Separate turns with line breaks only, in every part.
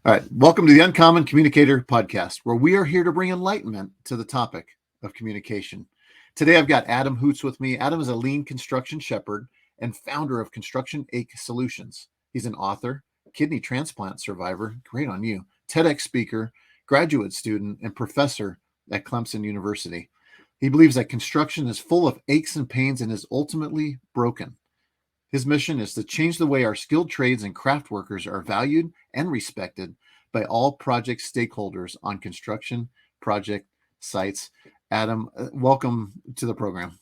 All right. Welcome to the Uncommon Communicator podcast, where we are here to bring enlightenment to the topic of communication. Today, I've got Adam Hoots with me. Adam is a lean construction shepherd and founder of Construction Ache Solutions. He's an author, kidney transplant survivor, great on you, TEDx speaker, graduate student, and professor at Clemson University. He believes that construction is full of aches and pains and is ultimately broken. His mission is to change the way our skilled trades and craft workers are valued and respected by all project stakeholders on construction project sites. Adam, welcome to the program.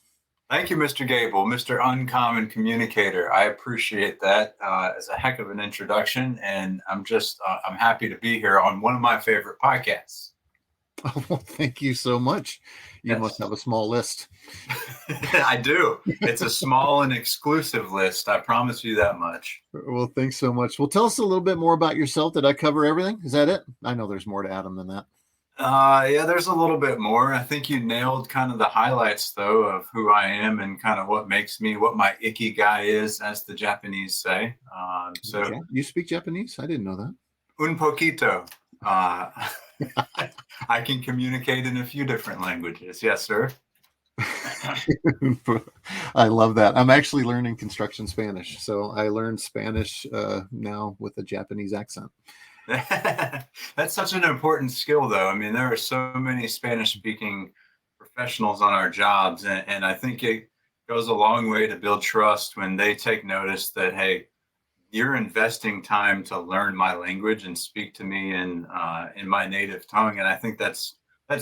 Thank you, Mr. Gable, Mr. Uncommon Communicator. I appreciate that as a heck of an introduction, and I'm happy to be here on one of my favorite podcasts.
Oh, well, thank you so much. You must have a small list.
I do. It's a small and exclusive list. I promise you that much.
Well, thanks so much. Well, tell us a little bit more about yourself. Did I cover everything? Is that it? I know there's more to Adam than that.
Yeah, there's a little bit more. I think you nailed kind of the highlights, though, of who I am and kind of what makes me, what my ikigai is, as the Japanese say.
So you speak Japanese? I didn't know that.
Un poquito. I can communicate in a few different languages. Yes, sir.
I love that. I'm actually learning construction Spanish. So I learned Spanish now with a Japanese accent.
That's such an important skill, though. I mean, there are so many Spanish-speaking professionals on our jobs, and I think it goes a long way to build trust when they take notice that, hey, you're investing time to learn my language and speak to me in my native tongue. And I think that's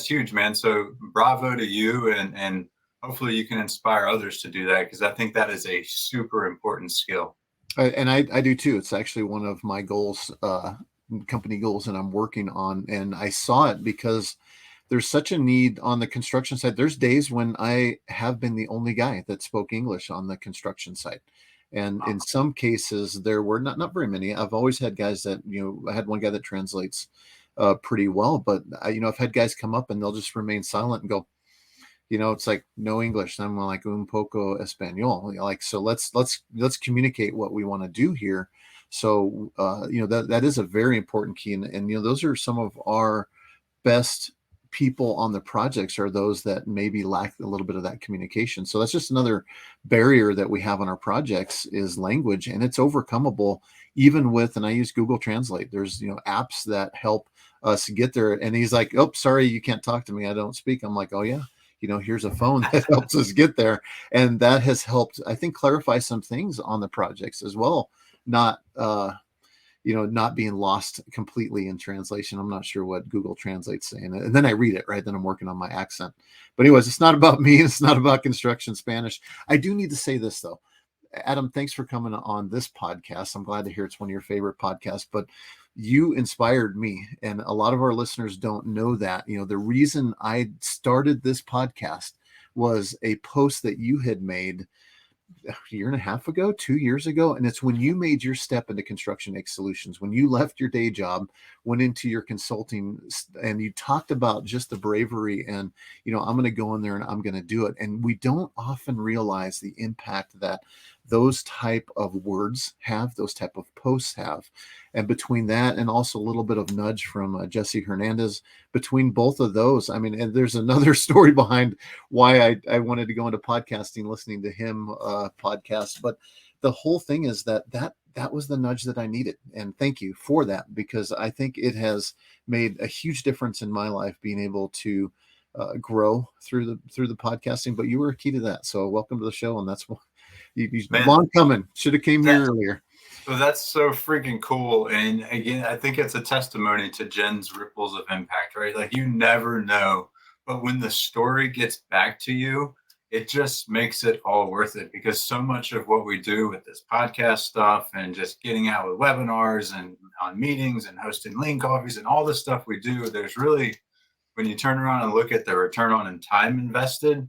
huge, man. So bravo to you. And hopefully you can inspire others to do that, because I think that is a super important skill.
And I do too. It's actually one of my goals, company goals that I'm working on. And I saw it because there's such a need on the construction side. There's days when I have been the only guy that spoke English on the construction site. And in some cases, there were not very many. I've always had guys that, I had one guy that translates pretty well, but I've had guys come up and they'll just remain silent and go, it's like no English. And I'm like, un poco español. Like, so let's communicate what we want to do here. So, that is a very important key. And those are some of our best people on the projects are those that maybe lack a little bit of that communication. So that's just another barrier that we have on our projects is language, and it's overcomable even with, and I use Google Translate. There's, apps that help us get there. And he's like, oh, sorry, you can't talk to me. I don't speak. I'm like, oh yeah. Here's a phone that helps us get there. And that has helped, I think, clarify some things on the projects as well. Not being lost completely in translation. I'm not sure what Google Translate's saying. And then I read it, right? Then I'm working on my accent. But anyways, it's not about me. It's not about construction Spanish. I do need to say this, though. Adam, thanks for coming on this podcast. I'm glad to hear it's one of your favorite podcasts. But you inspired me. And a lot of our listeners don't know that. The reason I started this podcast was a post that you had made a year and a half ago, 2 years ago. And it's when you made your step into Construction Ache Solutions, when you left your day job, went into your consulting, and you talked about just the bravery and, I'm going to go in there and I'm going to do it. And we don't often realize the impact that those type of words have, those type of posts have. And between that and also a little bit of nudge from Jesse Hernandez, between both of those, I mean, and there's another story behind why I wanted to go into podcasting, listening to him podcast. But the whole thing is that was the nudge that I needed. And thank you for that, because I think it has made a huge difference in my life being able to grow through the podcasting. But you were a key to that. So welcome to the show. And that's long coming. Should have came here earlier.
Well, that's so freaking cool. And again, I think it's a testimony to Jen's ripples of impact, right? Like, you never know, but when the story gets back to you, it just makes it all worth it, because so much of what we do with this podcast stuff and just getting out with webinars and on meetings and hosting lean coffees and all the stuff we do, there's really, when you turn around and look at the return on and time invested,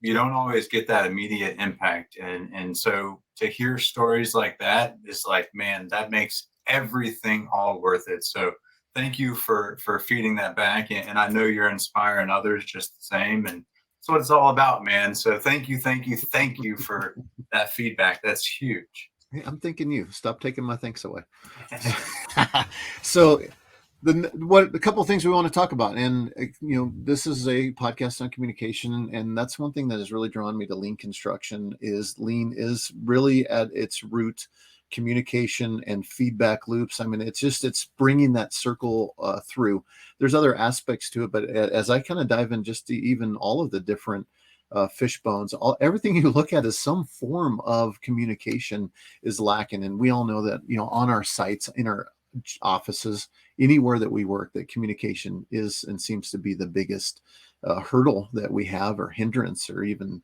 you don't always get that immediate impact. And so to hear stories like that is like, man, that makes everything all worth it. So thank you for feeding that back. And I know you're inspiring others just the same. And that's what it's all about, man. So thank you for that feedback. That's huge.
Hey, I'm thanking you. Stop taking my thanks away. So a couple of things we want to talk about, and this is a podcast on communication, and that's one thing that has really drawn me to lean construction. Is lean is really at its root communication and feedback loops. I mean, it's bringing that circle through. There's other aspects to it, but as I kind of dive in just to even all of the different fish bones, everything you look at is some form of communication is lacking, and we all know that on our sites, in our offices, anywhere that we work, that communication is and seems to be the biggest hurdle that we have, or hindrance, or even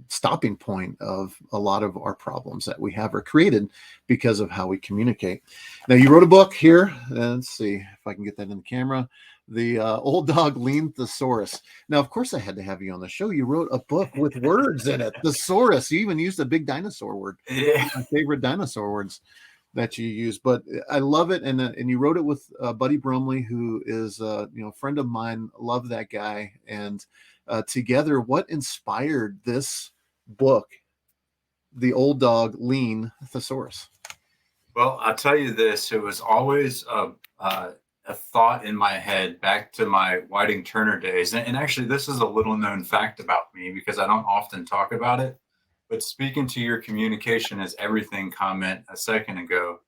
stopping point of a lot of our problems that we have are created because of how we communicate. Now, you wrote a book here. Let's see if I can get that in the camera. The Old Dog Lean Thesaurus. Now, of course, I had to have you on the show. You wrote a book with words in it. Thesaurus. You even used a big dinosaur word.
Yeah.
My favorite dinosaur words that you use, but I love it. And you wrote it with Buddy Brumley, who is a friend of mine. Love that guy. And together, what inspired this book, The Old Dog Lean Thesaurus?
Well, I'll tell you this: it was always a thought in my head back to my Whiting Turner days. And actually, this is a little known fact about me because I don't often talk about it. But speaking to your communication is everything comment a second ago,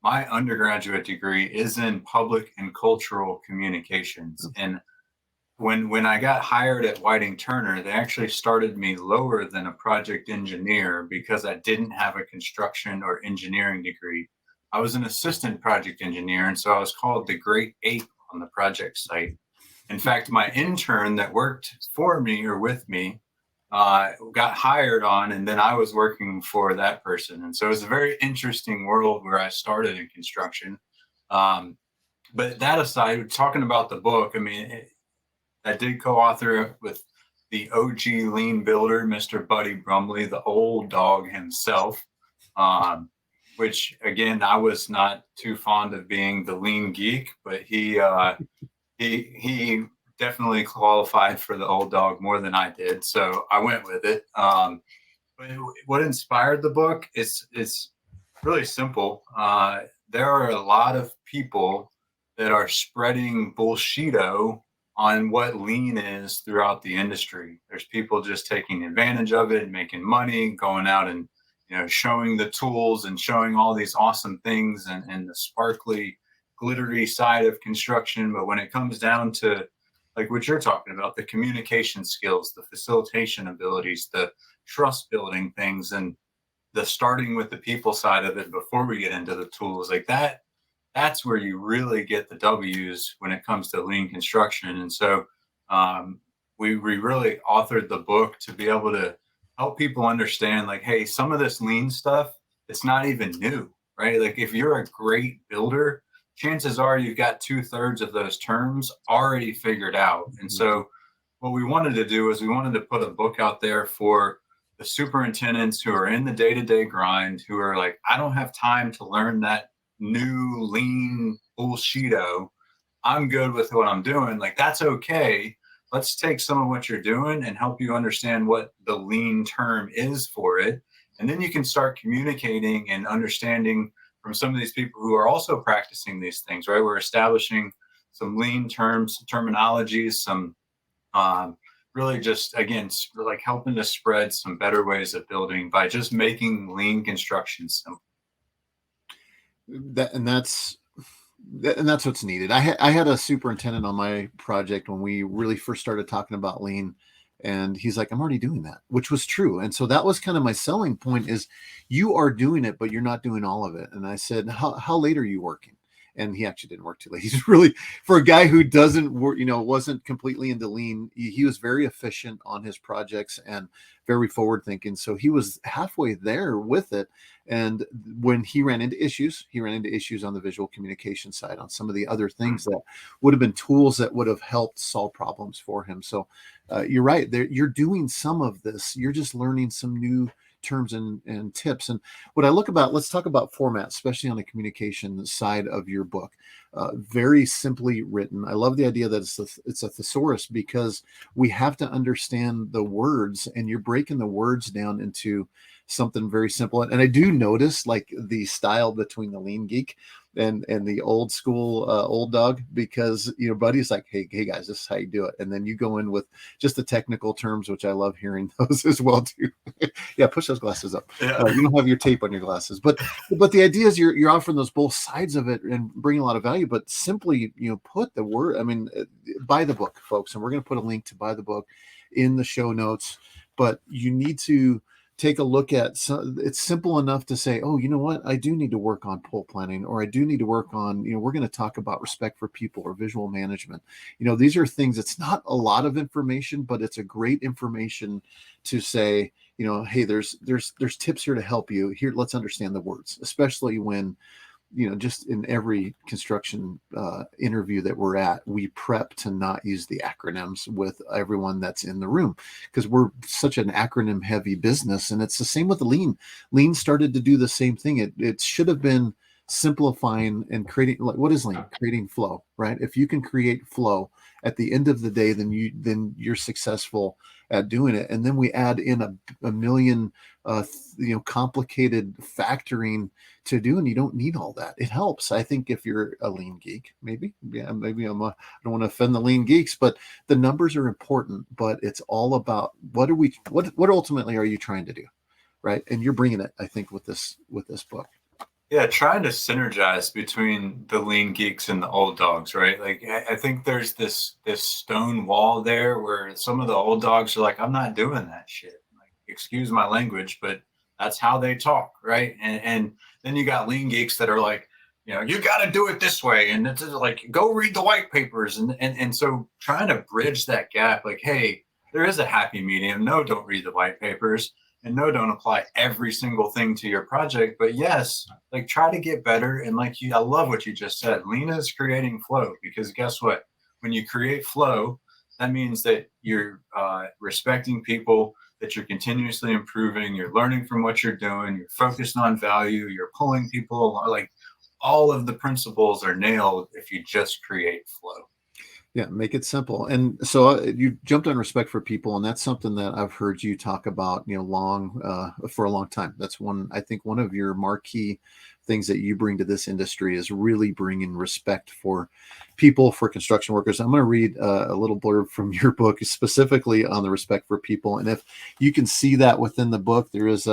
my undergraduate degree is in public and cultural communications. And when I got hired at Whiting Turner, they actually started me lower than a project engineer because I didn't have a construction or engineering degree. I was an assistant project engineer, and so I was called the Great Ape on the project site. In fact, my intern that worked for me or with me got hired on, and then I was working for that person. And so it was a very interesting world where I started in construction. But that aside, talking about the book, I mean, I did co-author with the OG lean builder, Mr. Buddy Brumley, the old dog himself, which again, I was not too fond of being the lean geek, but he definitely qualified for the old dog more than I did, so I went with it. But what inspired the book is really simple. There are a lot of people that are spreading bullshito on what lean is throughout the industry. There's people just taking advantage of it, making money, going out and showing the tools and showing all these awesome things and the sparkly, glittery side of construction. But when it comes down to like what you're talking about, the communication skills, the facilitation abilities, the trust building things, and the starting with the people side of it before we get into the tools, like that's where you really get the W's when it comes to lean construction. And so we really authored the book to be able to help people understand, like, hey, some of this lean stuff, it's not even new, right? Like if you're a great builder, chances are you've got 2/3 of those terms already figured out. And so what we wanted to do is we wanted to put a book out there for the superintendents who are in the day-to-day grind, who are like, I don't have time to learn that new lean bullshito. I'm good with what I'm doing. Like, that's okay. Let's take some of what you're doing and help you understand what the lean term is for it. And then you can start communicating and understanding from some of these people who are also practicing these things, right? We're establishing some lean terms, terminologies, some really just, again, like helping to spread some better ways of building by just making lean construction simple.
That's what's needed. I had a superintendent on my project when we really first started talking about lean, and he's like, I'm already doing that, which was true. And so that was kind of my selling point, is you are doing it, but you're not doing all of it. And I said, how late are you working? And he actually didn't work too late. He's really, for a guy who doesn't work, wasn't completely into lean, he was very efficient on his projects and very forward thinking. So he was halfway there with it. And when he ran into issues on the visual communication side, on some of the other things that would have been tools that would have helped solve problems for him. So you're right. You're doing some of this. You're just learning some new terms and tips. And what I look about, let's talk about format, especially on the communication side of your book. Very simply written. I love the idea that it's a thesaurus, because we have to understand the words, and you're breaking the words down into something very simple. And I do notice, like, the style between the lean geek and the old school old dog, because your buddy's like, hey guys, this is how you do it, and then you go in with just the technical terms, which I love hearing those as well too. Yeah, push those glasses up.
Yeah.
You don't have your tape on your glasses, but the idea is you're offering those both sides of it and bringing a lot of value. But simply, put the word. I mean, buy the book, folks, and we're going to put a link to buy the book in the show notes. But you need to take a look at. It's simple enough to say, oh, you know what, I do need to work on pull planning, or I do need to work on. We're going to talk about respect for people or visual management. These are things. It's not a lot of information, but it's a great information to say, hey, there's tips here to help you. Here, let's understand the words, especially when, just in every construction interview that we're at, we prep to not use the acronyms with everyone that's in the room, because we're such an acronym heavy business. And it's the same with lean. Lean started to do the same thing. It should have been simplifying and creating, like, what is lean? Creating flow, right? If you can create flow at the end of the day, then you're successful at doing it. And then we add in a million complicated factoring to do, and you don't need all that. It helps, I think, if you're a lean geek. Maybe I don't want to offend the lean geeks, but the numbers are important. But it's all about what ultimately are you trying to do, right? And you're bringing it, I think, with this book.
Yeah, trying to synergize between the lean geeks and the old dogs, right? Like, I think there's this stone wall there where some of the old dogs are like, I'm not doing that shit. Like, excuse my language, but that's how they talk, right? And then you got lean geeks that are like, you got to do it this way, and it's like, go read the white papers, and so trying to bridge that gap, like, hey, there is a happy medium. No, don't read the white papers. And no, don't apply every single thing to your project, but yes, like, try to get better. And I love what you just said. Lean is creating flow, because guess what? When you create flow, that means that you're respecting people, that you're continuously improving, you're learning from what you're doing, you're focused on value, you're pulling people along. Like, all of the principles are nailed if you just create flow.
Yeah, make it simple. And so you jumped on respect for people, and that's something that I've heard you talk about, for a long time. That's I think one of your marquee things that you bring to this industry is really bringing respect for people, for construction workers. I'm going to read a little blurb from your book specifically on the respect for people. And if you can see that within the book, there is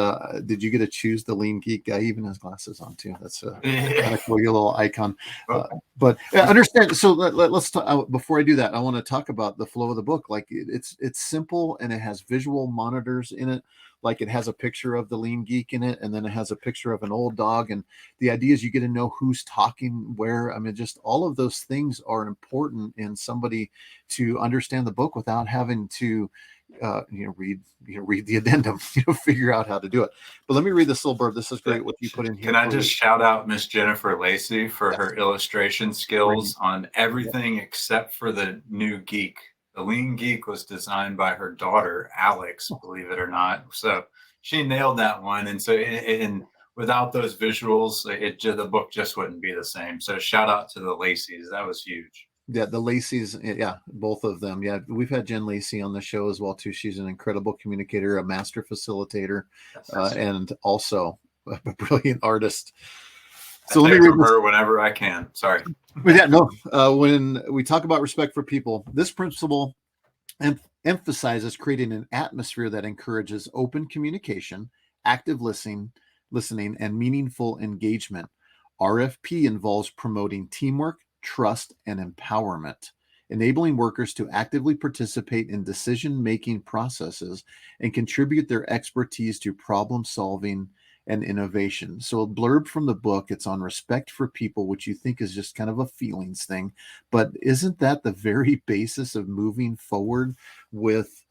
did you get to choose the lean geek guy? Even has glasses on too. That's a kind of cool, your little icon. But understand. So let's talk. Before I do that, I want to talk about the flow of the book. Like, it's simple, and it has visual monitors in it. Like, it has a picture of the lean geek in it, and then it has a picture of an old dog. And the idea is you get to know who's talking where. I mean, just all of those things are important in somebody to understand the book without having to read the addendum, figure out how to do it. But let me read this little blurb. This is great what you put in here.
Can I just shout out Miss Jennifer Lacey for her illustration skills on everything except for the new geek. The lean geek was designed by her daughter, Alex, believe it or not. So she nailed that one. And so, and without those visuals, the book just wouldn't be the same. So shout out to the Lacey's. That was huge.
Yeah, the Lacey's, yeah, both of them. Yeah, we've had Jen Lacey on the show as well too. She's an incredible communicator, a master facilitator, and also a brilliant artist.
So let me read her whenever I can. Sorry.
But yeah, no. When we talk about respect for people, this principle emphasizes creating an atmosphere that encourages open communication, active listening, and meaningful engagement. RFP involves promoting teamwork, trust, and empowerment, enabling workers to actively participate in decision-making processes and contribute their expertise to problem solving and innovation. So a blurb from the book, it's on respect for people, which you think is just kind of a feelings thing, but isn't that the very basis of moving forward with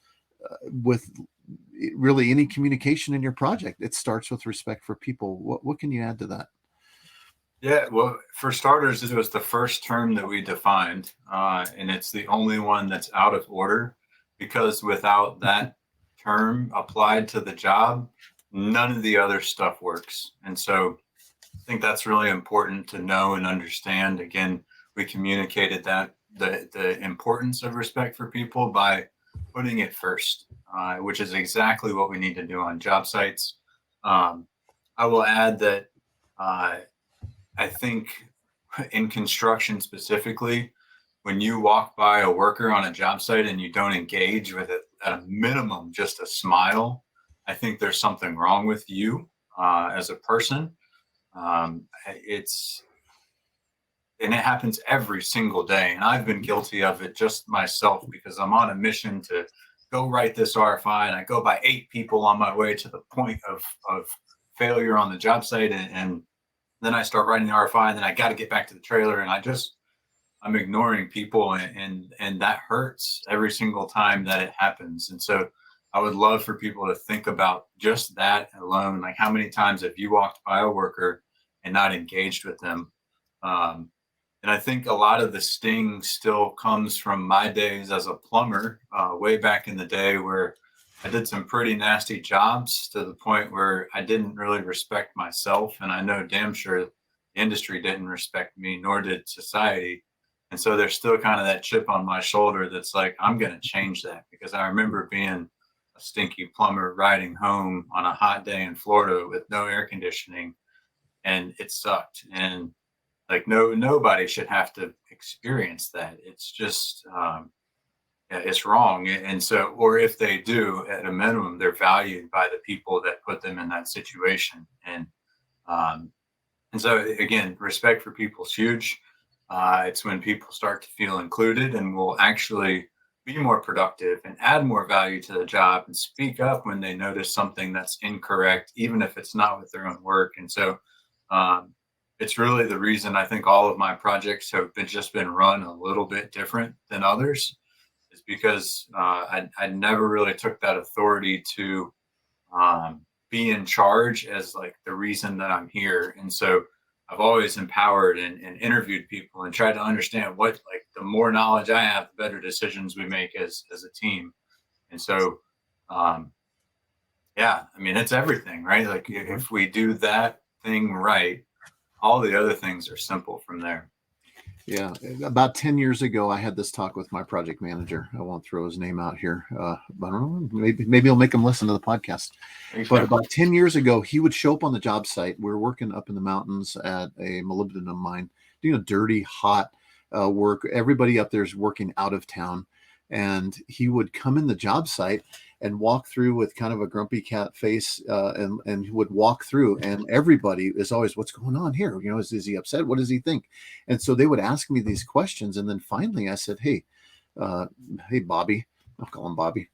really any communication in your project? It starts with respect for people. What can you add to that?
Yeah, well, for starters, it was the first term that we defined, and it's the only one that's out of order, because without that term applied to the job, none of the other stuff works. And so I think that's really important to know and understand. Again, we communicated that the importance of respect for people by putting it first, which is exactly what we need to do on job sites. I will add that I think in construction specifically, when you walk by a worker on a job site and you don't engage with it at a minimum, just a smile, I think there's something wrong with you as a person. It's and it happens every single day, and I've been guilty of it just myself because I'm on a mission to go write this RFI, and I go by 8 people on my way to the point of failure on the job site, and then I start writing the RFI, and then I got to get back to the trailer, and I'm ignoring people, and that hurts every single time that it happens. And so I would love for people to think about just that alone. Like, how many times have you walked by a worker and not engaged with them? And I think a lot of the sting still comes from my days as a plumber, way back in the day, where I did some pretty nasty jobs to the point where I didn't really respect myself. And I know damn sure the industry didn't respect me, nor did society. And so there's still kind of that chip on my shoulder that's like, I'm going to change that, because I remember being a stinky plumber riding home on a hot day in Florida with no air conditioning, and it sucked. And like, nobody should have to experience that. It's just, it's wrong. And so, or if they do, at a minimum, they're valued by the people that put them in that situation. And so again, respect for people is huge. It's when people start to feel included and will actually be more productive and add more value to the job and speak up when they notice something that's incorrect, even if it's not with their own work. And so, it's really the reason I think all of my projects have just been run a little bit different than others, is because I never really took that authority to be in charge as like the reason that I'm here. And so I've always empowered and interviewed people and tried to understand what, like, the more knowledge I have, the better decisions we make as a team. And so, yeah, I mean, it's everything, right? Like, if we do that thing right, all the other things are simple from there.
Yeah. About 10 years ago, I had this talk with my project manager. I won't throw his name out here. I don't know. Maybe I'll make him listen to the podcast. But about 10 years ago, he would show up on the job site. We were working up in the mountains at a molybdenum mine, doing dirty, hot work. Everybody up there is working out of town. And he would come in the job site and walk through with kind of a grumpy cat face, and he would walk through, and everybody is always, what's going on here? You know, is he upset? What does he think? And so they would ask me these questions. And then finally I said, hey, Bobby, I'll call him Bobby.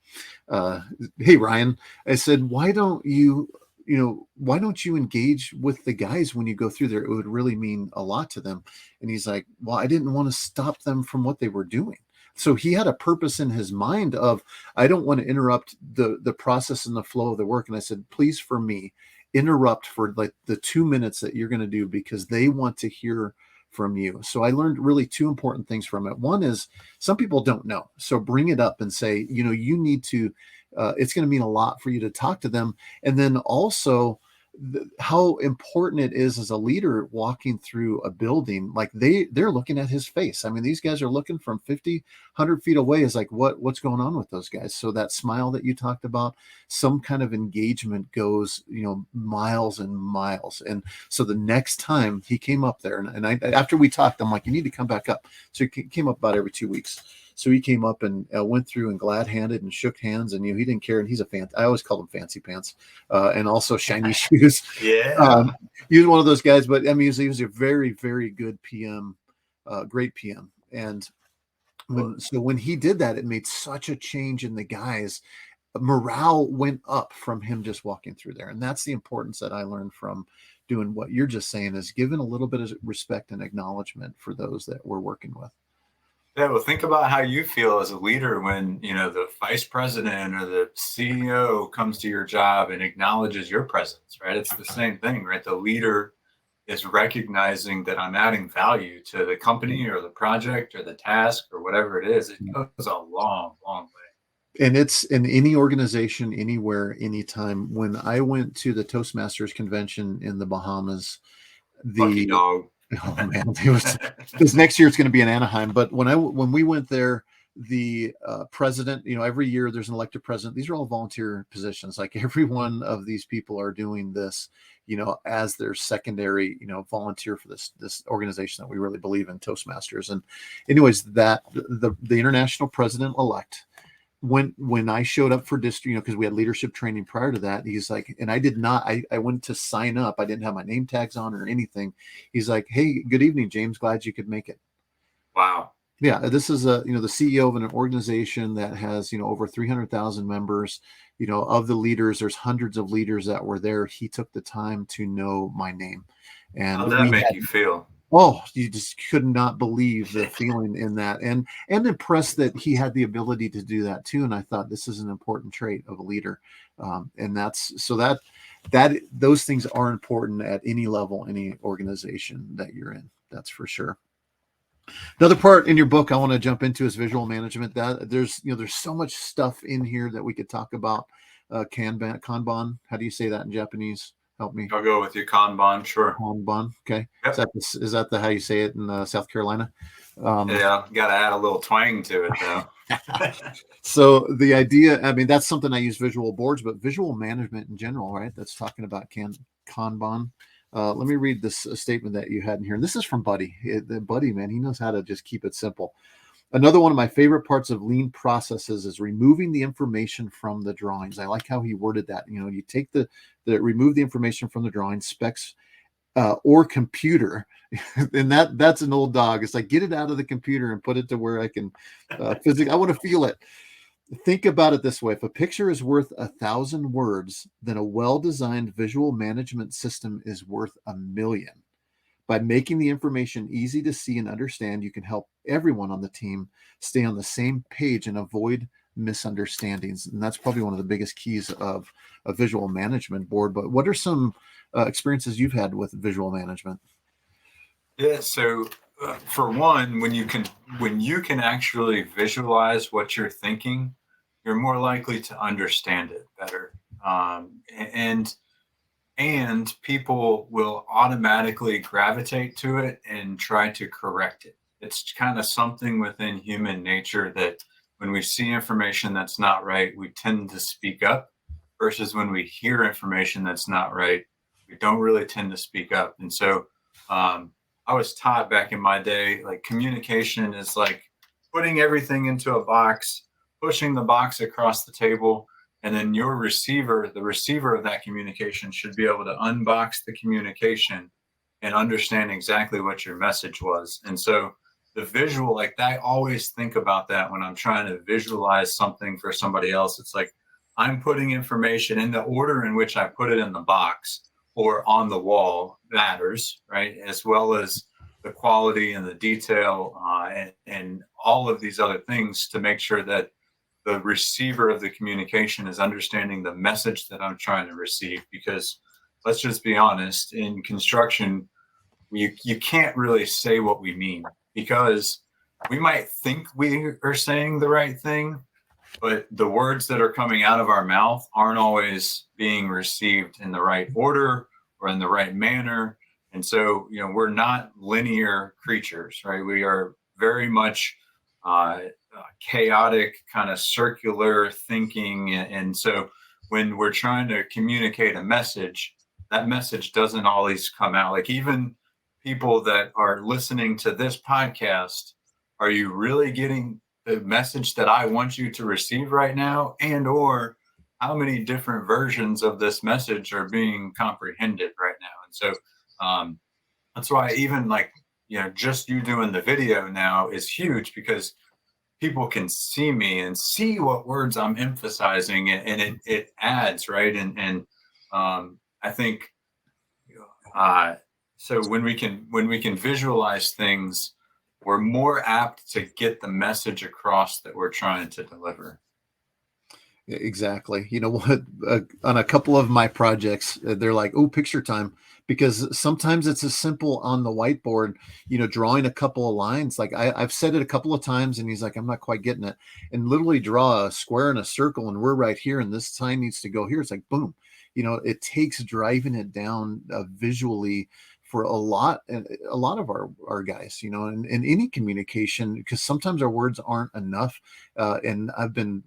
Hey, Ryan, I said, why don't you engage with the guys when you go through there? It would really mean a lot to them. And he's like, well, I didn't want to stop them from what they were doing. So he had a purpose in his mind of, I don't want to interrupt the process and the flow of the work. And I said, please, for me, interrupt for like the 2 minutes that you're going to do, because they want to hear from you. So I learned really 2 important things from it. One is, some people don't know. So bring it up and say, you need to, it's going to mean a lot for you to talk to them. And then also, how important it is as a leader walking through a building, like they're looking at his face. I mean, these guys are looking from 50, 100 feet away, is like, what's going on with those guys? So that smile that you talked about, some kind of engagement goes, miles and miles. And so the next time he came up there, and I, after we talked, I'm like, you need to come back up. So he came up about every 2 weeks. So he came up and went through and glad-handed and shook hands, and he didn't care. And he's I always called him fancy pants, and also shiny shoes.
Yeah,
he was one of those guys. But I mean, he was a very, very good PM, great PM. And when he did that, it made such a change in the guys. Morale went up from him just walking through there, and that's the importance that I learned from doing what you're just saying, is giving a little bit of respect and acknowledgement for those that we're working with.
Yeah, well, think about how you feel as a leader when, the vice president or the CEO comes to your job and acknowledges your presence, right? It's the same thing, right? The leader is recognizing that I'm adding value to the company or the project or the task or whatever it is. It goes a long, long way.
And it's in any organization, anywhere, anytime. When I went to the Toastmasters convention in the Bahamas,
Lucky dog.
Oh man, because next year it's going to be in Anaheim. But when we went there, the president, every year there's an elected president. These are all volunteer positions. Like every one of these people are doing this, as their secondary, volunteer for this organization that we really believe in, Toastmasters. And anyways, that the international president elect, when I showed up for district, because we had leadership training prior to that, he's like, and I did not, I went to sign up. I didn't have my name tags on or anything. He's like, "Hey, good evening, James. Glad you could make it."
Wow.
Yeah, this is the CEO of an organization that has, over 300,000 members. Of the leaders, there's hundreds of leaders that were there. He took the time to know my name. And
how'd that make you feel?
Oh, you just could not believe the feeling in that, and impressed that he had the ability to do that too. And I thought, this is an important trait of a leader. And that's so that those things are important at any level, any organization that you're in. That's for sure. Another part in your book I want to jump into is visual management. That there's so much stuff in here that we could talk about. Kanban. How do you say that in Japanese? Help me.
I'll go with you. Kanban. Sure.
Kanban. Okay.
Yep.
Is that how you say it in South Carolina?
Yeah. Got to add a little twang to it though.
So the idea, that's something I use visual boards, but visual management in general, right? That's talking about Kanban. Let me read this statement that you had in here. And this is from Buddy. Buddy, man, he knows how to just keep it simple. Another one of my favorite parts of lean processes is removing the information from the drawings. I like how he worded that. You take remove the information from the drawing, specs, or computer. And that's an old dog. It's like, get it out of the computer and put it to where I can physically, I want to feel it. Think about it this way. If a picture is worth 1,000 words, then a well-designed visual management system is worth 1,000,000. By making the information easy to see and understand, you can help everyone on the team stay on the same page and avoid misunderstandings. And that's probably one of the biggest keys of a visual management board. But what are some experiences you've had with visual management?
Yeah. So for one, when you can actually visualize what you're thinking, you're more likely to understand it better. And people will automatically gravitate to it and try to correct it. It's kind of something within human nature that when we see information that's not right, we tend to speak up, versus when we hear information that's not right, we don't really tend to speak up. And so I was taught back in my day, like, communication is like putting everything into a box, pushing the box across the table, and then the receiver of that communication should be able to unbox the communication and understand exactly what your message was. And so the visual, like, I always think about that when I'm trying to visualize something for somebody else. It's like, I'm putting information in the order in which I put it in the box or on the wall matters, right? As well as the quality and the detail and all of these other things, to make sure that the receiver of the communication is understanding the message that I'm trying to receive. Because let's just be honest, in construction, you can't really say what we mean, because we might think we are saying the right thing, but the words that are coming out of our mouth aren't always being received in the right order or in the right manner. And so, we're not linear creatures, right? We are very much chaotic, kind of circular thinking. And so when we're trying to communicate a message, that message doesn't always come out. Like, even people that are listening to this podcast, are you really getting the message that I want you to receive right now? And or how many different versions of this message are being comprehended right now? And so that's why even, like, just you doing the video now is huge, because people can see me and see what words I'm emphasizing, and it adds, right? And I think so when we can visualize things, we're more apt to get the message across that we're trying to deliver.
Exactly. You know what? On a couple of my projects, they're like, "Oh, picture time," because sometimes it's as simple on the whiteboard, drawing a couple of lines. Like I've said it a couple of times, and he's like, "I'm not quite getting it," and literally draw a square and a circle, and we're right here, and this sign needs to go here. It's like, boom. It takes driving it down visually for a lot of our guys, you know, in any communication, because sometimes our words aren't enough. And I've been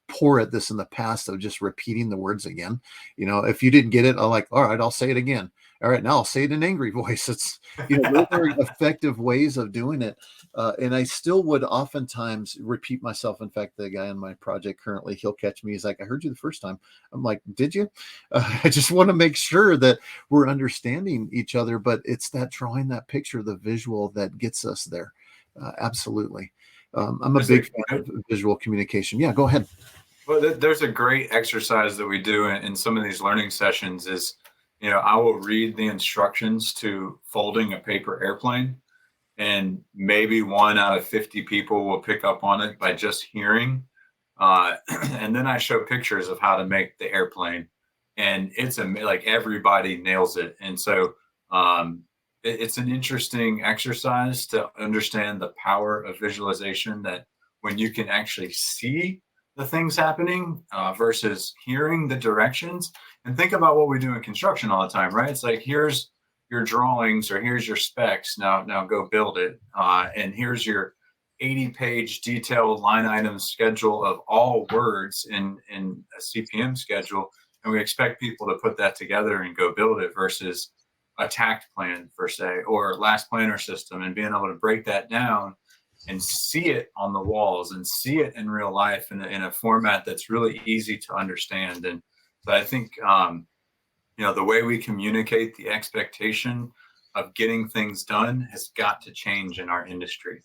poor at this in the past of just repeating the words again. You know, if you didn't get it, I'm like, all right, I'll say it again. All right, now I'll say it in angry voice. It's, you know, those are effective ways of doing it. And I still would oftentimes repeat myself. In fact, the guy on my project currently, he'll catch me. He's like, I heard you the first time. I'm like, did you? I just want to make sure that we're understanding each other. But it's that drawing that picture, the visual, that gets us there. Absolutely. I'm a big fan of visual communication. Yeah, go ahead.
Well, there's a great exercise that we do in some of these learning sessions is, you know, I will read the instructions to folding a paper airplane, and maybe 1 out of 50 people will pick up on it by just hearing. And then I show pictures of how to make the airplane, and it's like everybody nails it. And so it's an interesting exercise to understand the power of visualization, that when you can actually see the things happening versus hearing the directions. And think about what we do in construction all the time, right? It's like, here's your drawings, or here's your specs. Now go build it. And here's your 80-page detailed line item schedule of all words in a CPM schedule. And we expect people to put that together and go build it, versus a tact plan per se, or last planner system, and being able to break that down and see it on the walls and see it in real life in a format that's really easy to understand. And so I think, you know, the way we communicate the expectation of getting things done has got to change in our industry.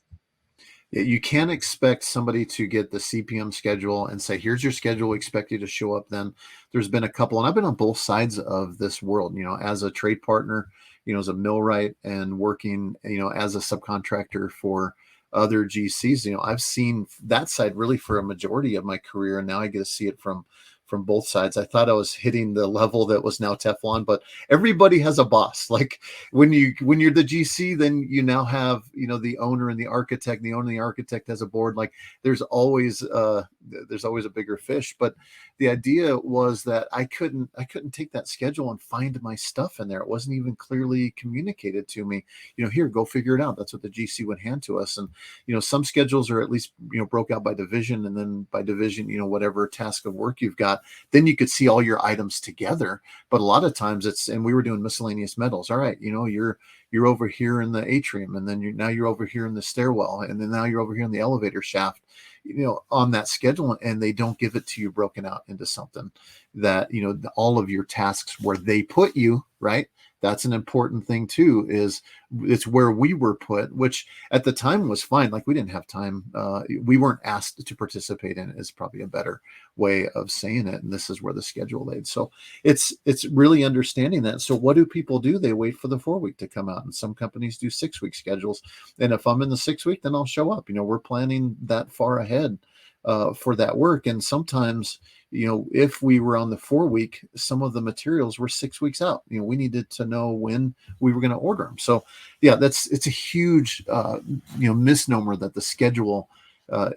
You can't expect somebody to get the CPM schedule and say, here's your schedule, we expect you to show up then. There's been a couple, and I've been on both sides of this world, you know, as a trade partner, you know, as a millwright, and working, you know, as a subcontractor for other GCs. You know, I've seen that side really for a majority of my career, and now I get to see it from both sides. I thought I was hitting the level that was now Teflon, but everybody has a boss. Like when you're the GC, then you now have, you know, the owner and the architect. The owner and the architect has a board. Like there's always a bigger fish. But the idea was that I couldn't take that schedule and find my stuff in there. It wasn't even clearly communicated to me. You know, here, go figure it out. That's what the GC would hand to us. And, you know, some schedules are at least, you know, broke out by division, and then by division, you know, whatever task of work you've got, then you could see all your items together. But a lot of times and we were doing miscellaneous metals. All right, you know, you're over here in the atrium, and then now you're over here in the stairwell, and then now you're over here in the elevator shaft, you know, on that schedule. And they don't give it to you broken out into something that, you know, all of your tasks where they put you, right? That's an important thing too, is it's where we were put, which at the time was fine. Like we didn't have time. We weren't asked to participate in it, is probably a better way of saying it. And this is where the schedule laid. So it's really understanding that. So what do people do? They wait for the 4-week to come out, and some companies do 6-week schedules. And if I'm in the 6-week, then I'll show up. You know, we're planning that far ahead for that work. And sometimes, you know, if we were on the 4-week, some of the materials were 6 weeks out. You know, we needed to know when we were going to order them. So yeah, it's a huge, you know, misnomer that the schedule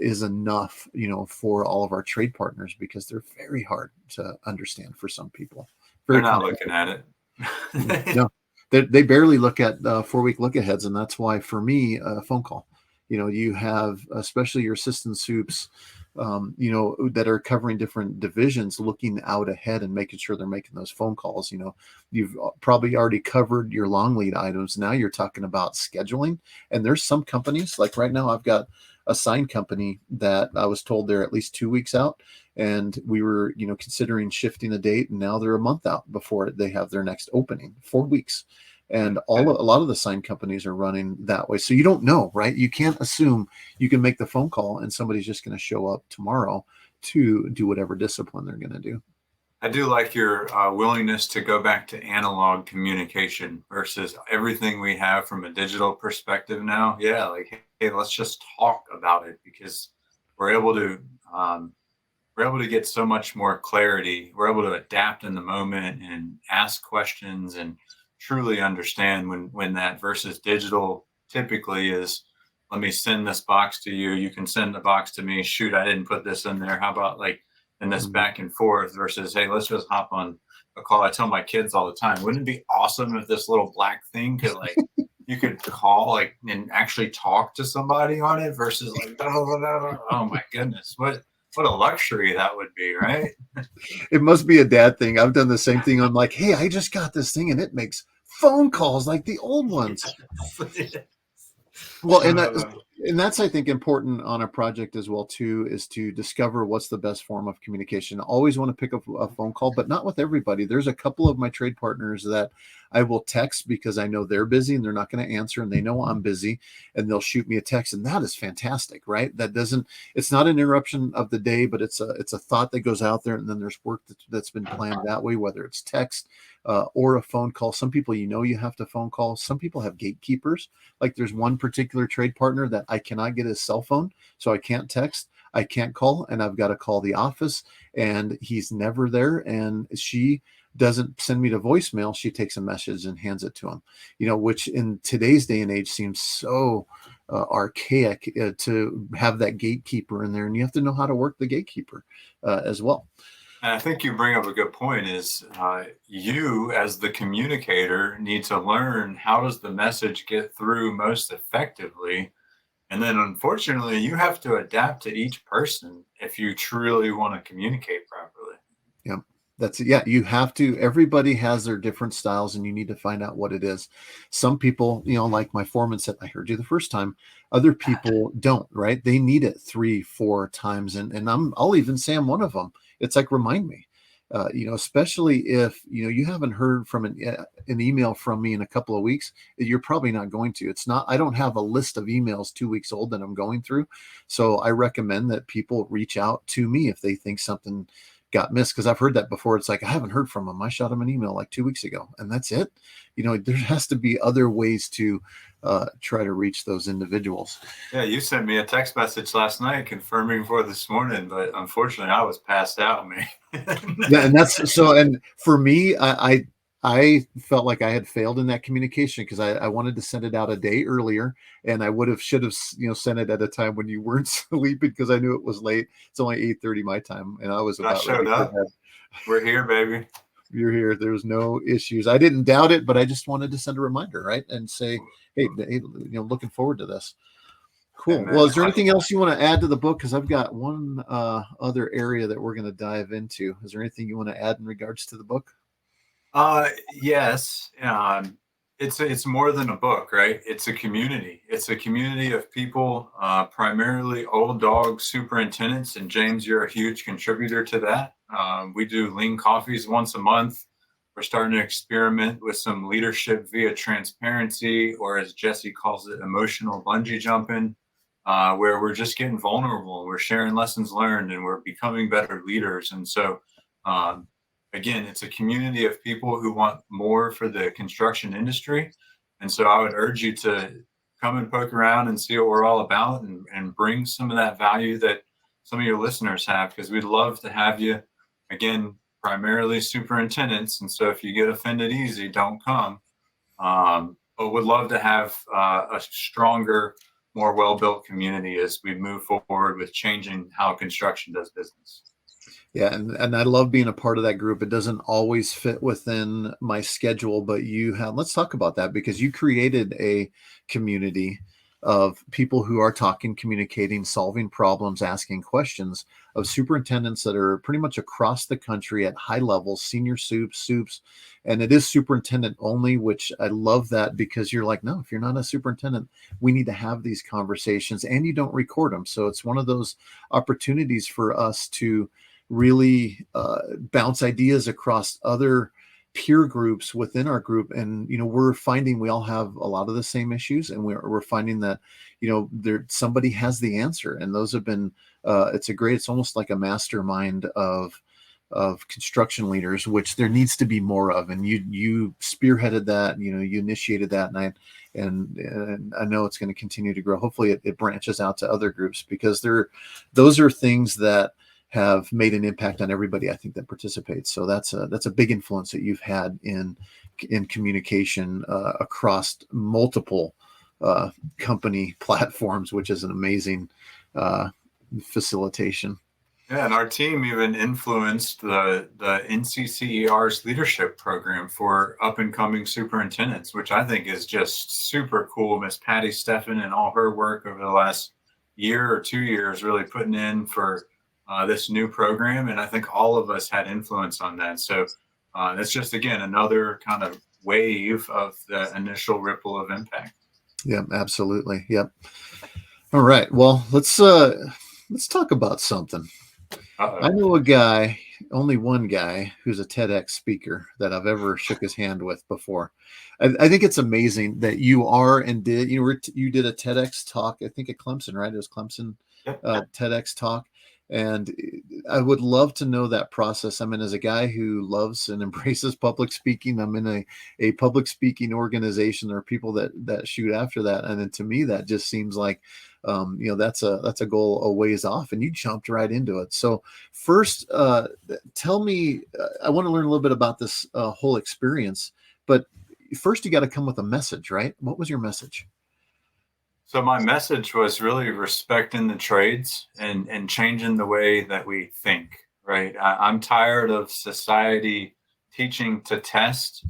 is enough, you know, for all of our trade partners, because they're very hard to understand for some people.
They're not looking at
it. No, they barely look at 4-week look aheads. And that's why for me, a phone call, you know, you have, especially your assistant soups, you know, that are covering different divisions, looking out ahead and making sure they're making those phone calls. You know, you've probably already covered your long lead items. Now you're talking about scheduling. And there's some companies, like right now, I've got a sign company that I was told they're at least 2 weeks out. And we were, you know, considering shifting the date. And now they're a month out before they have their next opening, 4 weeks. And a lot of the sign companies are running that way. So you don't know, right? You can't assume you can make the phone call and somebody's just going to show up tomorrow to do whatever discipline they're going to do.
I do like your willingness to go back to analog communication versus everything we have from a digital perspective now. Yeah, like, hey, let's just talk about it, because we're able to get so much more clarity. We're able to adapt in the moment and ask questions and truly understand when that, versus digital typically is, let me send this box to you, you can send the box to me, shoot, I didn't put this in there, how about like, and this back and forth, versus, hey, let's just hop on a call. I tell my kids all the time, wouldn't it be awesome if this little black thing could like you could call like and actually talk to somebody on it versus like oh my goodness, what a luxury that would be, right?
It must be a dad thing. I've done the same thing. I'm like, hey, I just got this thing and it makes phone calls like the old ones. Well, and that's I think important on a project as well too, is to discover what's the best form of communication. Always want to pick up a phone call, but not with everybody. There's a couple of my trade partners that I will text because I know they're busy and they're not going to answer, and they know I'm busy, and they'll shoot me a text, and that is fantastic, right? That doesn't, it's not an interruption of the day, but it's a thought that goes out there, and then there's work that's been planned that way, whether it's text or a phone call. Some people, you have to phone call. Some people have gatekeepers. Like there's one particular trade partner that I cannot get his cell phone, so I can't text, I can't call, and I've got to call the office, and he's never there. And she doesn't send me to voicemail. She takes a message and hands it to him, which in today's day and age seems so archaic to have that gatekeeper in there, and you have to know how to work the gatekeeper as well.
And I think you bring up a good point is you as the communicator need to learn how does the message get through most effectively. And then unfortunately, you have to adapt to each person if you truly want to communicate properly.
Yep. That's it. Yeah, you have to. Everybody has their different styles, and you need to find out what it is. Some people, like my foreman said, I heard you the first time. Other people don't, right? They need it 3-4 times. And I'll even say I'm one of them. It's like, remind me, especially if, you haven't heard from an email from me in a couple of weeks, you're probably not going to. It's not, I don't have a list of emails 2 weeks old that I'm going through. So I recommend that people reach out to me if they think something got missed, because I've heard that before. It's like, I haven't heard from him. I shot him an email like 2 weeks ago, and that's it. There has to be other ways to try to reach those individuals.
Yeah, you sent me a text message last night confirming for this morning, but unfortunately I was passed out, man.
Yeah, and that's so. And for me, I felt like I had failed in that communication because I wanted to send it out a day earlier, and I should have sent it at a time when you weren't sleeping, because I knew it was late. It's only 8:30 my time, and I was about
showed up. We're here, baby.
You're here. There's no issues. I didn't doubt it, but I just wanted to send a reminder, right, and say, hey, looking forward to this. Cool. Hey, well, is there anything else you want to add to the book? Because I've got one other area that we're going to dive into. Is there anything you want to add in regards to the book?
Yes. It's more than a book, right? It's a community. It's a community of people, primarily old dog superintendents. And James, you're a huge contributor to that. We do lean coffees once a month. We're starting to experiment with some leadership via transparency, or as Jesse calls it, emotional bungee jumping, where we're just getting vulnerable. We're sharing lessons learned, and we're becoming better leaders. And so, again, it's a community of people who want more for the construction industry. And so I would urge you to come and poke around and see what we're all about, and bring some of that value that some of your listeners have, because we'd love to have you. Again, primarily superintendents. And so if you get offended easy, don't come. But would love to have a stronger, more well-built community as we move forward with changing how construction does business.
Yeah, and I love being a part of that group. It doesn't always fit within my schedule, but let's talk about that, because you created a community of people who are talking, communicating, solving problems, asking questions, of superintendents that are pretty much across the country at high levels, senior soups, and it is superintendent only, which I love that, because you're like, no, if you're not a superintendent, we need to have these conversations, and you don't record them. So it's one of those opportunities for us to really bounce ideas across other peer groups within our group. And we're finding we all have a lot of the same issues, and we're finding that somebody has the answer, and those have been it's almost like a mastermind of construction leaders, which there needs to be more of. And you spearheaded that, you initiated that, and I know it's going to continue to grow. Hopefully it branches out to other groups, because those are things that have made an impact on everybody, I think, that participates. So that's a big influence that you've had in communication across multiple company platforms, which is an amazing facilitation.
Yeah, and our team even influenced the NCCER's leadership program for up and coming superintendents, which I think is just super cool. Miss Patty Steffen and all her work over the last year or 2 years really putting in for this new program, and I think all of us had influence on that. So it's just again another kind of wave of the initial ripple of impact.
Yep, absolutely. Yep. All right. Well, let's talk about something. I
Uh-oh.
know a guy, only one guy, who's a TEDx speaker that I've ever shook his hand with before. I think it's amazing that you are and did. You did a TEDx talk. I think at Clemson, right? It was Clemson
Yep.
TEDx talk, and I would love to know that process. I mean, as a guy who loves and embraces public speaking, I'm in a public speaking organization. There are people that shoot after that, and then to me, that just seems like that's a goal a ways off, and you jumped right into it. So first, tell me, I want to learn a little bit about this whole experience, but first you got to come with a message, right? What was your message?
So my message was really respecting the trades and changing the way that we think, right? I'm tired of society teaching to test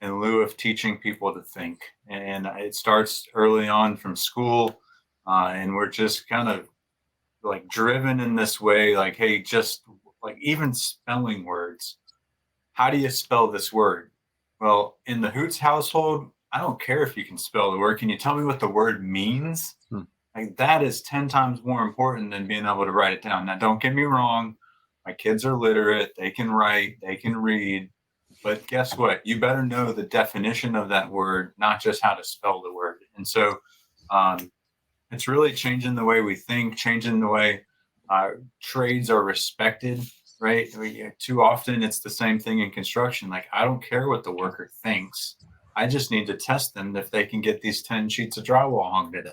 in lieu of teaching people to think. And it starts early on from school. And we're just kind of like driven in this way, like, hey, just like even spelling words. How do you spell this word? Well, in the Hoots household, I don't care if you can spell the word. Can you tell me what the word means?
Hmm.
Like that is 10 times more important than being able to write it down. Now, don't get me wrong. My kids are literate. They can write, they can read. But guess what? You better know the definition of that word, not just how to spell the word. And so um, it's really changing the way we think, changing the way trades are respected, right? Too often it's the same thing in construction. Like, I don't care what the worker thinks. I just need to test them if they can get these 10 sheets of drywall hung today.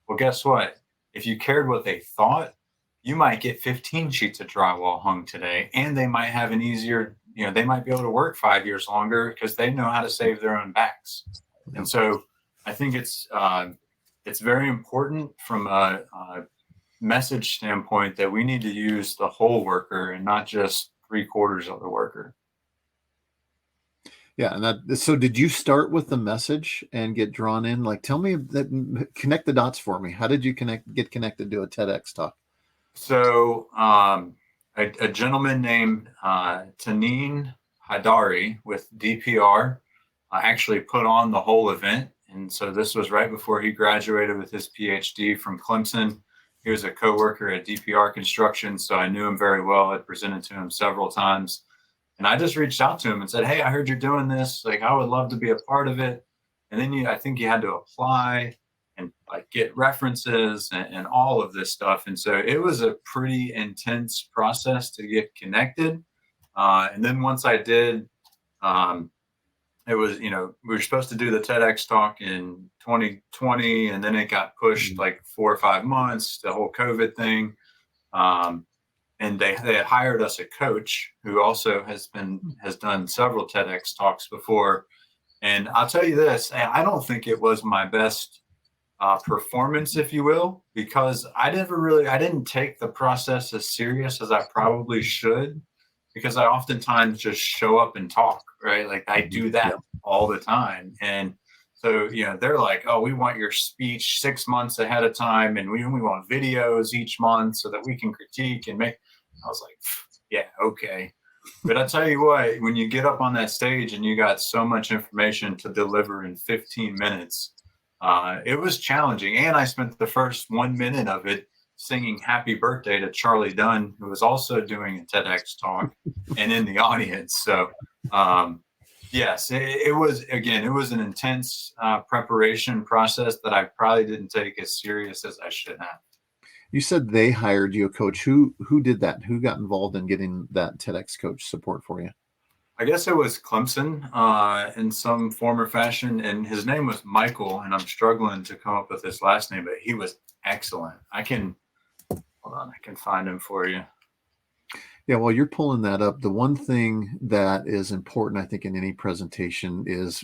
Well, guess what? If you cared what they thought, you might get 15 sheets of drywall hung today, and they might have an easier, they might be able to work 5 years longer because they know how to save their own backs.
Yep.
And so I think it's very important from a message standpoint that we need to use the whole worker and not just 3/4 of the worker.
Yeah, and so did you start with the message and get drawn in? Like, tell me connect the dots for me. How did you get connected to a TEDx talk?
So a gentleman named Taneen Hadari with DPR actually put on the whole event. And so this was right before he graduated with his PhD from Clemson. He was a coworker at DPR Construction, so I knew him very well. I presented to him several times. And I just reached out to him and said, hey, I heard you're doing this. Like, I would love to be a part of it. And then I think you had to apply and like get references and all of this stuff. And so it was a pretty intense process to get connected. And then once I did, it was, we were supposed to do the TEDx talk in 2020, and then it got pushed like 4 or 5 months, the whole COVID thing. And they had hired us a coach who also has done several TEDx talks before. And I'll tell you this, I don't think it was my best performance, if you will, because I didn't take the process as serious as I probably should, because I oftentimes just show up and talk, right? Like I do that all the time. And so, they're like, oh, we want your speech 6 months ahead of time, and we want videos each month so that we can critique and make. I was like, yeah, okay. But I tell you what, when you get up on that stage and you got so much information to deliver in 15 minutes, it was challenging. And I spent the first 1 minute of it singing happy birthday to Charlie Dunn, who was also doing a TEDx talk and in the audience. So, yes, it was an intense preparation process that I probably didn't take as serious as I should have.
You said they hired you a coach. Who did that? Who got involved in getting that TEDx coach support for you?
I guess it was Clemson in some form or fashion, and his name was Michael, and I'm struggling to come up with his last name, but he was excellent. Hold on, I can find him for you.
Yeah, well, you're pulling that up. The one thing that is important, I think, in any presentation is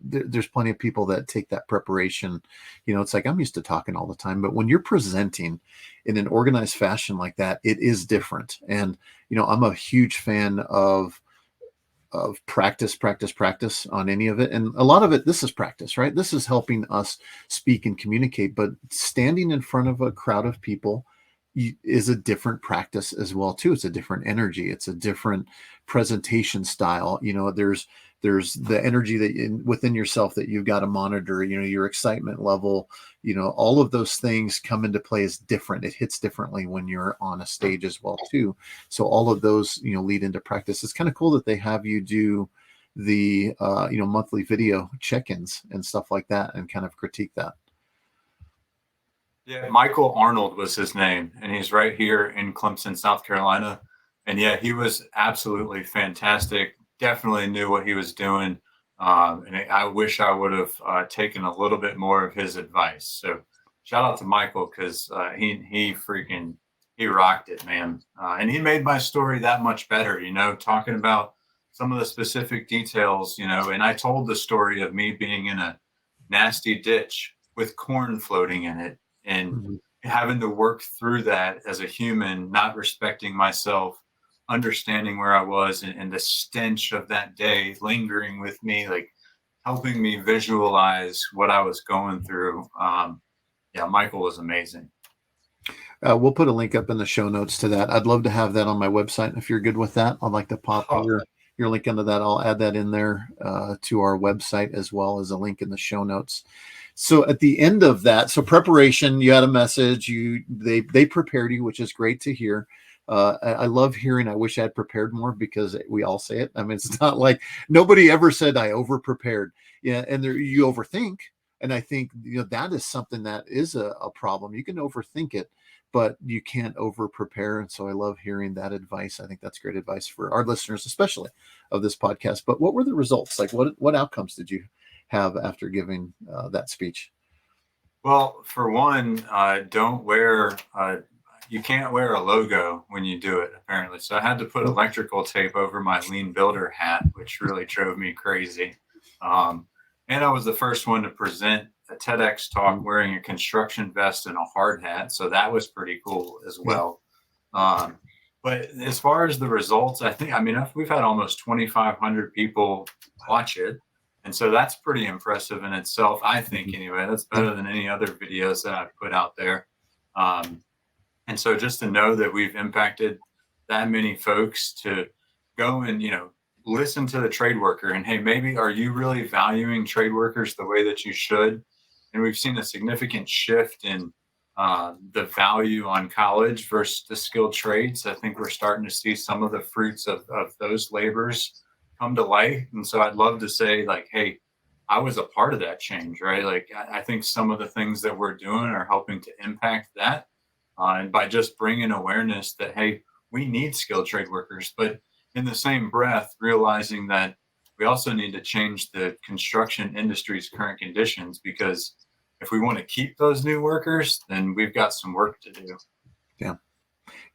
there's plenty of people that take that preparation. It's like I'm used to talking all the time, but when you're presenting in an organized fashion like that, it is different. And I'm a huge fan of practice, practice, practice on any of it. And a lot of it, this is practice, right? This is helping us speak and communicate, but standing in front of a crowd of people is a different practice as well too. It's a different energy. It's a different presentation style. There's the energy that within yourself that you've got to monitor, your excitement level, all of those things come into play as different. It hits differently when you're on a stage as well too. So all of those, lead into practice. It's kind of cool that they have you do the, monthly video check-ins and stuff like that and kind of critique that.
Yeah, Michael Arnold was his name, and he's right here in Clemson, South Carolina. And yeah, he was absolutely fantastic. Definitely knew what he was doing. And I wish I would have taken a little bit more of his advice. So shout out to Michael because he rocked it, man. And he made my story that much better, talking about some of the specific details, and I told the story of me being in a nasty ditch with corn floating in it and
Mhm.
having to work through that as a human, not respecting myself, understanding where I was, and the stench of that day lingering with me, like helping me visualize what I was going through. Yeah, Michael was amazing.
We'll put a link up in the show notes to that. I'd love to have that on my website. If you're good with that, I'd like to pop
Oh,
your link into that. I'll add that in there to our website as well as a link in the show notes. So at the end of that, so preparation, you had a message, they prepared you, which is great to hear. I love hearing, I wish I had prepared more because we all say it. I mean, it's not like nobody ever said I over prepared. Yeah. And you overthink. And I think, that is something that is a problem. You can overthink it, but you can't over prepare. And so I love hearing that advice. I think that's great advice for our listeners, especially of this podcast. But what were the results? Like what outcomes did you have after giving that speech?
well, for one, don't wear. You can't wear a logo when you do it, apparently. So I had to put electrical tape over my lean builder hat, which really drove me crazy. Um, and I was the first one to present a TEDx talk wearing a construction vest and a hard hat. So that was pretty cool as
Yeah.
well. Um, but as far as the results, we've had almost 2,500 people watch it. And so that's pretty impressive in itself, I think, anyway. That's better than any other videos that I've put out there. And so just to know that we've impacted that many folks to go and, listen to the trade worker and, hey, maybe are you really valuing trade workers the way that you should? And we've seen a significant shift in the value on college versus the skilled trades. I think we're starting to see some of the fruits of those labors come to light. And so I'd love to say, like, hey, I was a part of that change, right? Like, I think some of the things that we're doing are helping to impact that. And by just bringing awareness that, hey, we need skilled trade workers, but in the same breath, realizing that we also need to change the construction industry's current conditions, because if we want to keep those new workers, then we've got some work to do.
Yeah.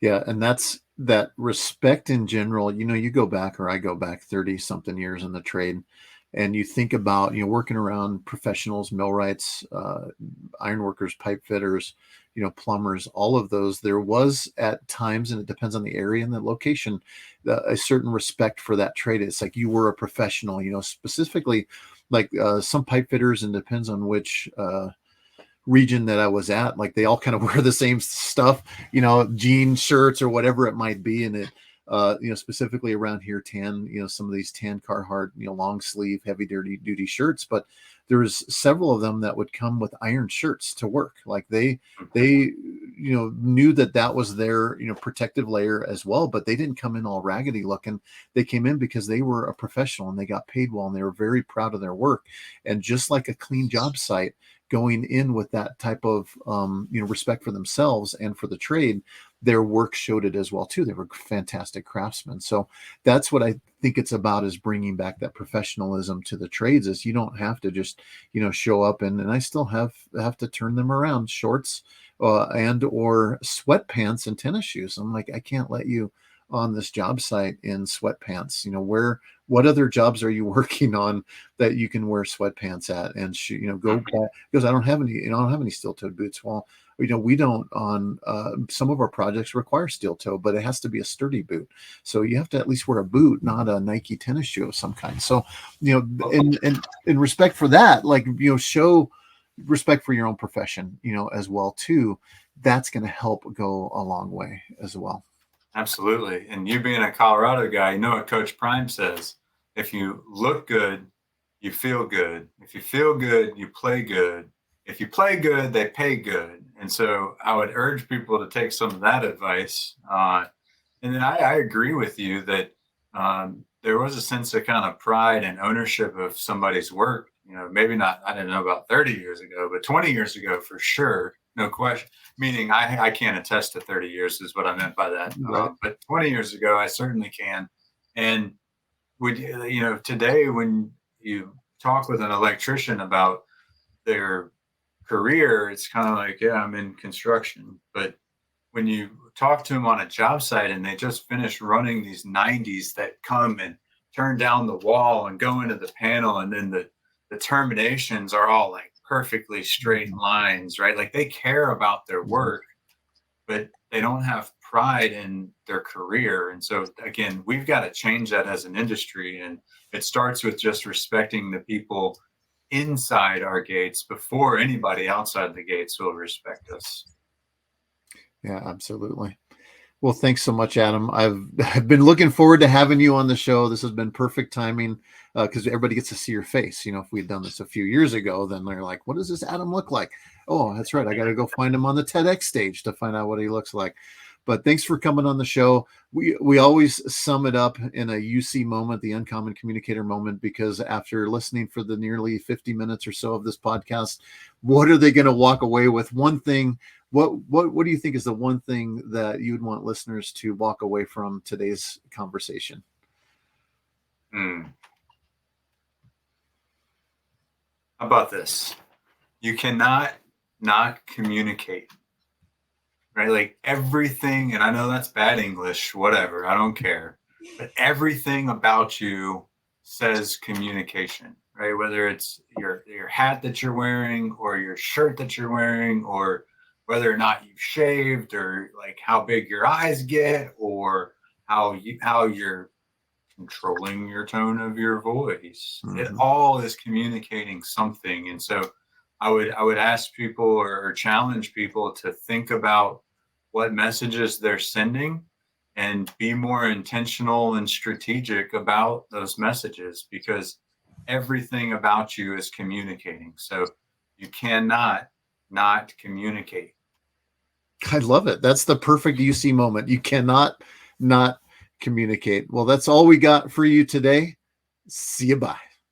Yeah. And that's that respect in general. You go back, or I go back 30 something years in the trade, and you think about, working around professionals, millwrights, ironworkers, pipe fitters, plumbers, all of those. There was at times, and it depends on the area and the location, a certain respect for that trade. It's like you were a professional, specifically like some pipe fitters, and depends on which region that I was at, like they all kind of wear the same stuff, jean shirts or whatever it might be. And it, specifically around here, some of these tan Carhartt, long sleeve, heavy duty shirts, but there's several of them that would come with iron shirts to work. Like they knew that was their, protective layer as well, but they didn't come in all raggedy looking. They came in because they were a professional and they got paid well, and they were very proud of their work. And just like a clean job site, going in with that type of respect for themselves and for the trade, their work showed it as well too. They were fantastic craftsmen. So that's what I think it's about, is bringing back that professionalism to the trades. Is you don't have to just show up and I still have to turn them around, shorts and or sweatpants and tennis shoes. I'm like, I can't let you on this job site in sweatpants? What other jobs are you working on that you can wear sweatpants at and go back, because I don't have any steel-toed boots. Well, we don't on some of our projects require steel toe, but it has to be a sturdy boot. So you have to at least wear a boot, not a Nike tennis shoe of some kind. So, in respect for that, show respect for your own profession, as well too. That's going to help go a long way as well.
Absolutely. And you being a Colorado guy, you know what Coach Prime says: if you look good, you feel good. If you feel good, you play good. If you play good, they pay good. And so I would urge people to take some of that advice. And then I agree with you that there was a sense of kind of pride and ownership of somebody's work. Maybe not, I didn't know about 30 years ago, but 20 years ago for sure. No question. Meaning I can't attest to 30 years is what I meant by that.
Right.
But 20 years ago, I certainly can. And today when you talk with an electrician about their career, it's kind of like, yeah, I'm in construction. But when you talk to them on a job site and they just finished running these 90s that come and turn down the wall and go into the panel, and then the terminations are all like perfectly straight lines, right? Like they care about their work, but they don't have pride in their career. And so again, we've got to change that as an industry. And it starts with just respecting the people inside our gates before anybody outside the gates will respect us.
Yeah, absolutely. Well, thanks so much, Adam. I've been looking forward to having you on the show. This has been perfect timing because everybody gets to see your face. If we'd done this a few years ago, then they're like, what does this Adam look like? Oh, that's right. I got to go find him on the TEDx stage to find out what he looks like. But thanks for coming on the show. We always sum it up in a UC moment, the Uncommon Communicator moment, because after listening for the nearly 50 minutes or so of this podcast, what are they going to walk away with? One thing. What do you think is the one thing that you'd want listeners to walk away from today's conversation?
How about this? You cannot not communicate, right? Like everything, and I know that's bad English, whatever, I don't care, but everything about you says communication, right? Whether it's your hat that you're wearing or your shirt that you're wearing, or whether or not you've shaved, or like how big your eyes get, or how you're controlling your tone of your voice. Mm-hmm. It all is communicating something. And so I would ask people or challenge people to think about what messages they're sending and be more intentional and strategic about those messages, because everything about you is communicating. So you cannot not communicate.
I love it. That's the perfect UC moment. You cannot not communicate. Well, that's all we got for you today. See you. Bye.